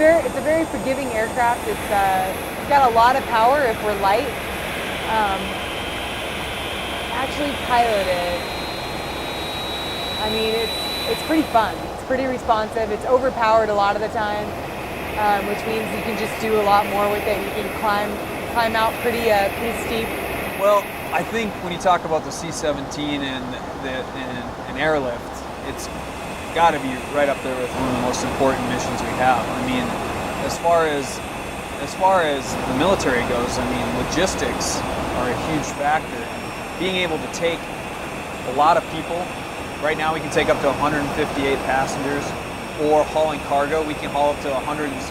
it's a very forgiving aircraft. It's got a lot of power if we're light. Actually piloted, I mean, it's pretty fun. It's pretty responsive. It's overpowered a lot of the time, which means you can just do a lot more with it. You can climb out pretty steep. Well, I think when you talk about the C-17 and airlift, it's got to be right up there with one of the most important missions we have. I mean, as far as the military goes, I mean, logistics are a huge factor. Being able to take a lot of people, right now we can take up to 158 passengers, or hauling cargo, we can haul up to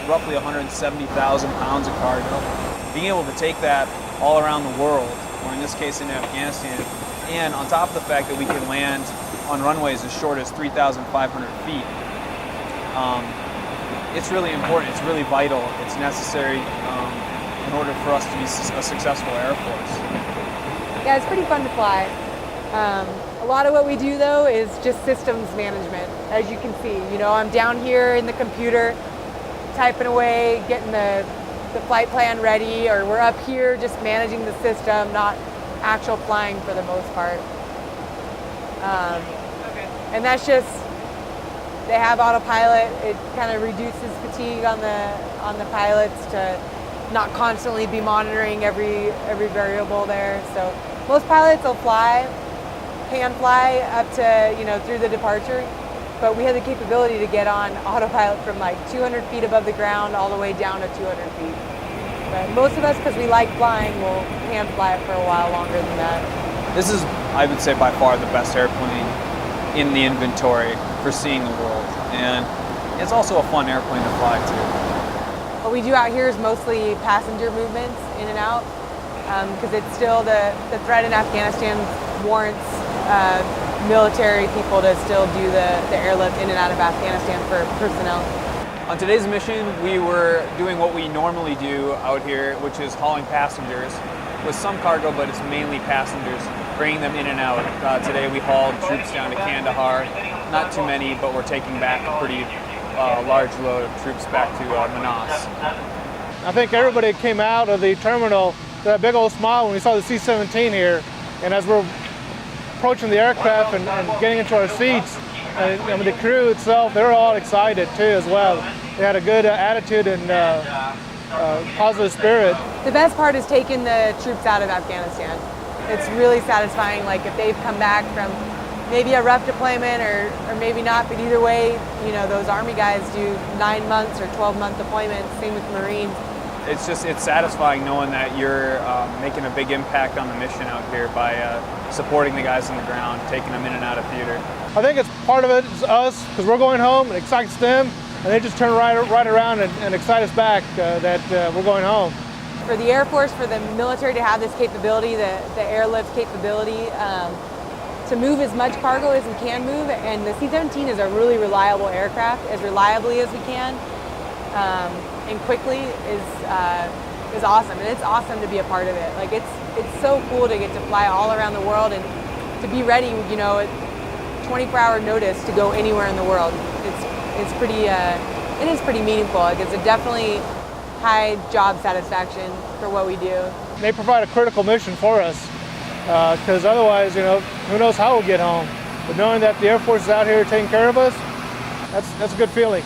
roughly 170,000 pounds of cargo. Being able to take that all around the world, or in this case in Afghanistan, and on top of the fact that we can land on runways as short as 3,500 feet, it's really important, it's really vital, it's necessary in order for us to be a successful Air Force. Yeah, it's pretty fun to fly. A lot of what we do though is just systems management, as you can see. You know, I'm down here in the computer typing away, getting the flight plan ready, or we're up here just managing the system, not actual flying for the most part. And that's just, they have autopilot. It kind of reduces fatigue on the pilots to not constantly be monitoring every variable there. So most pilots will can fly up to, you know, through the departure, but we have the capability to get on autopilot from like 200 feet above the ground all the way down to 200 feet. But most of us, because we like flying, will hand fly it for a while longer than that. This is, I would say, by far the best airplane in the inventory for seeing the world, and it's also a fun airplane to fly too. What we do out here is mostly passenger movements in and out, because it's still the threat in Afghanistan warrants military people to still do the airlift in and out of Afghanistan for personnel. On today's mission, we were doing what we normally do out here, which is hauling passengers with some cargo, but it's mainly passengers, bringing them in and out. Today we hauled troops down to Kandahar. Not too many, but we're taking back a pretty large load of troops back to Manas. I think everybody came out of the terminal with a big old smile when we saw the C-17 here, and as we're approaching the aircraft and getting into our seats, and I mean, the crew itself, they're all excited too as well. They had a good attitude and positive spirit. The best part is taking the troops out of Afghanistan. It's really satisfying, like if they've come back from maybe a rough deployment or maybe not, but either way, you know, those Army guys do 9 months or 12-month deployments, same with Marines. It's satisfying knowing that you're making a big impact on the mission out here by supporting the guys on the ground, taking them in and out of theater. I think it's part of it is us, because we're going home, and excites them, and they just turn right around and excite us back that we're going home. For the Air Force, for the military to have this capability, the airlift capability, to move as much cargo as we can move, and the C-17 is a really reliable aircraft, as reliably as we can, and quickly is awesome, and it's awesome to be a part of it. Like it's so cool to get to fly all around the world and to be ready, you know, at 24-hour notice to go anywhere in the world. It's pretty, it is pretty meaningful. Like it's a definitely high job satisfaction for what we do. They provide a critical mission for us, because otherwise, you know, who knows how we'll get home. But knowing that the Air Force is out here taking care of us, that's a good feeling.